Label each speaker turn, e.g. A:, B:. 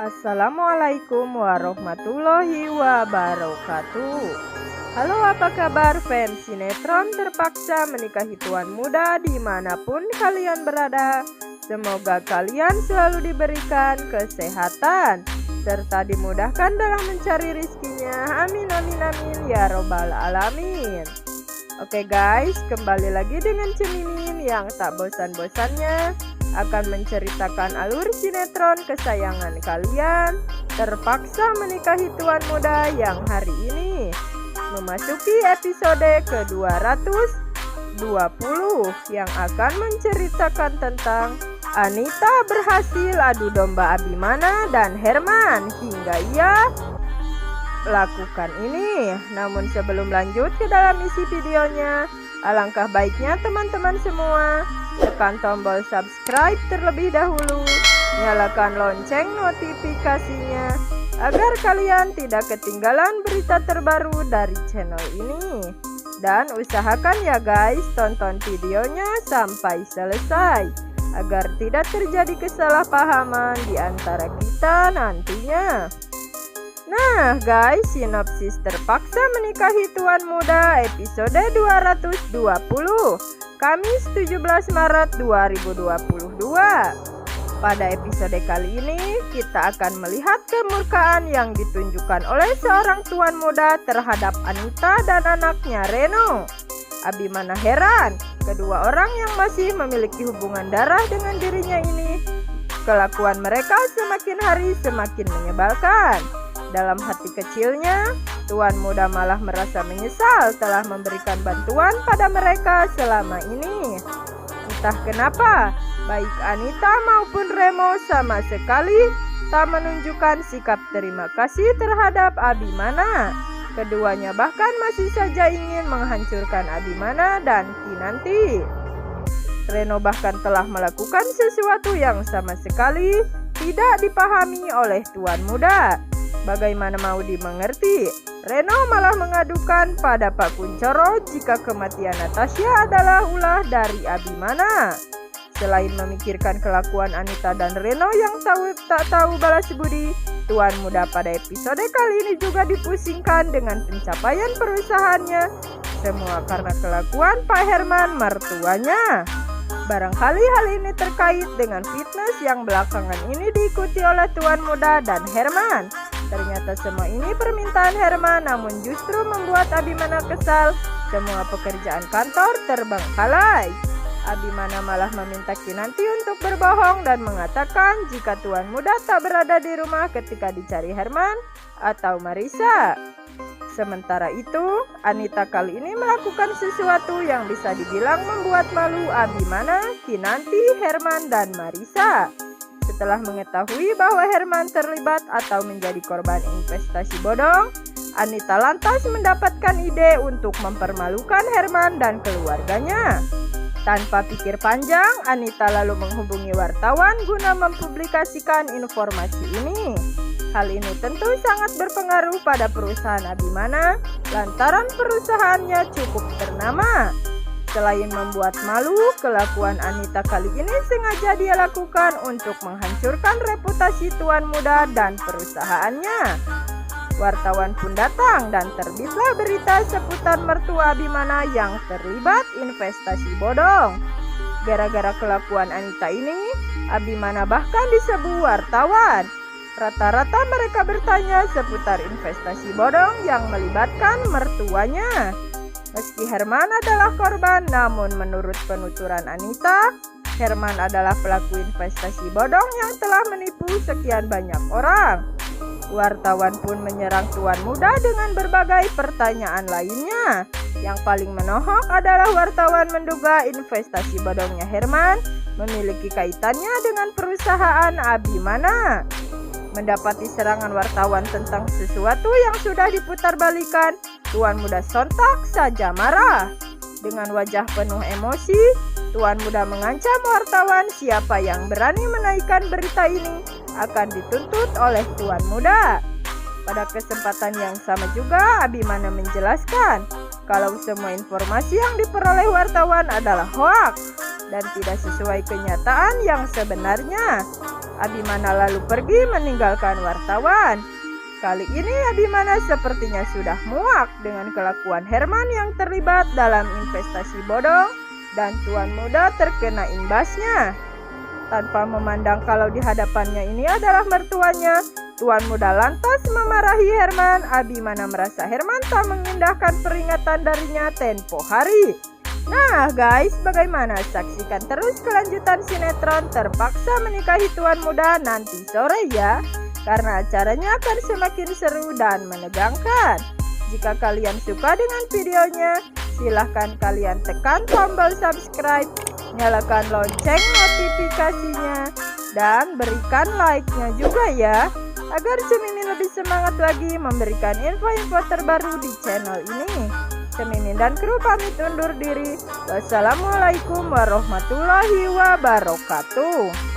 A: Assalamualaikum warahmatullahi wabarakatuh. Halo, apa kabar fans sinetron terpaksa menikahi tuan muda dimanapun kalian berada. Semoga kalian selalu diberikan kesehatan serta dimudahkan dalam mencari rizkinya. Amin amin amin ya robbal alamin. Oke guys, kembali lagi dengan Cemimin yang tak bosan-bosannya akan menceritakan alur sinetron kesayangan kalian terpaksa menikahi tuan muda yang hari ini memasuki episode ke-220 yang akan menceritakan tentang Anita berhasil adu domba Abimana dan Herman hingga ia lakukan ini. Namun sebelum lanjut ke dalam isi videonya, alangkah baiknya teman-teman semua tekan tombol subscribe terlebih dahulu, nyalakan lonceng notifikasinya agar kalian tidak ketinggalan berita terbaru dari channel ini. Dan usahakan ya guys, tonton videonya sampai selesai agar tidak terjadi kesalahpahaman di antara kita nantinya. Nah guys, sinopsis terpaksa menikahi tuan muda episode 220 Kamis 17 Maret 2022. Pada episode kali ini kita akan melihat kemurkaan yang ditunjukkan oleh seorang tuan muda terhadap Anita dan anaknya Reno. Abimana heran, kedua orang yang masih memiliki hubungan darah dengan dirinya ini. Kelakuan mereka semakin hari semakin menyebalkan. Dalam hati kecilnya, tuan muda malah merasa menyesal telah memberikan bantuan pada mereka selama ini. Entah kenapa, baik Anita maupun Remo sama sekali tak menunjukkan sikap terima kasih terhadap Abimana. Keduanya bahkan masih saja ingin menghancurkan Abimana dan Kinanti. Reno bahkan telah melakukan sesuatu yang sama sekali tidak dipahami oleh tuan muda. Bagaimana mau dimengerti? Reno malah mengadukan pada Pak Kuncoro jika kematian Natasha adalah ulah dari Abimana. Selain memikirkan kelakuan Anita dan Reno yang tak tahu balas budi, tuan muda pada episode kali ini juga dipusingkan dengan pencapaian perusahaannya. Semua karena kelakuan Pak Herman mertuanya. Barangkali hal ini terkait dengan fitness yang belakangan ini diikuti oleh tuan muda dan Herman. Ternyata semua ini permintaan Herman, namun justru membuat Abimana kesal. Semua pekerjaan kantor terbengkalai. Abimana malah meminta Kinanti untuk berbohong dan mengatakan jika tuan muda tak berada di rumah ketika dicari Herman atau Marissa. Sementara itu, Anita kali ini melakukan sesuatu yang bisa dibilang membuat malu Abimana, Kinanti, Herman, dan Marissa. Setelah mengetahui bahwa Herman terlibat atau menjadi korban investasi bodong, Anita lantas mendapatkan ide untuk mempermalukan Herman dan keluarganya. Tanpa pikir panjang, Anita lalu menghubungi wartawan guna mempublikasikan informasi ini. Hal ini tentu sangat berpengaruh pada perusahaan Abimana lantaran perusahaannya cukup ternama. Selain membuat malu, kelakuan Anita kali ini sengaja dia lakukan untuk menghancurkan reputasi tuan muda dan perusahaannya. Wartawan pun datang dan terbitlah berita seputar mertua Abimana yang terlibat investasi bodong. Gara-gara kelakuan Anita ini, Abimana bahkan diserbu wartawan. Rata-rata mereka bertanya seputar investasi bodong yang melibatkan mertuanya. Meski Herman adalah korban, namun menurut penuturan Anita, Herman adalah pelaku investasi bodong yang telah menipu sekian banyak orang. Wartawan pun menyerang tuan muda dengan berbagai pertanyaan lainnya. Yang paling menohok adalah wartawan menduga investasi bodongnya Herman memiliki kaitannya dengan perusahaan Abimana. Mendapati serangan wartawan tentang sesuatu yang sudah diputarbalikan, tuan muda sontak saja marah. Dengan wajah penuh emosi, tuan muda mengancam wartawan siapa yang berani menaikkan berita ini akan dituntut oleh tuan muda. Pada kesempatan yang sama juga, Abimana menjelaskan kalau semua informasi yang diperoleh wartawan adalah hoaks dan tidak sesuai kenyataan yang sebenarnya. Abimana lalu pergi meninggalkan wartawan. Kali ini Abimana sepertinya sudah muak dengan kelakuan Herman yang terlibat dalam investasi bodong dan tuan muda terkena imbasnya. Tanpa memandang kalau di hadapannya ini adalah mertuanya, tuan muda lantas memarahi Herman. Abimana merasa Herman tak mengindahkan peringatan darinya tempo hari. Nah guys, bagaimana? Saksikan terus kelanjutan sinetron Terpaksa Menikahi Tuan Muda nanti sore ya, karena acaranya akan semakin seru dan menegangkan. Jika kalian suka dengan videonya, silahkan kalian tekan tombol subscribe, nyalakan lonceng notifikasinya, dan berikan like-nya juga ya, agar Cemimin lebih semangat lagi memberikan info-info terbaru di channel ini. Cemimin dan kru pamit undur diri. Wassalamualaikum warahmatullahi wabarakatuh.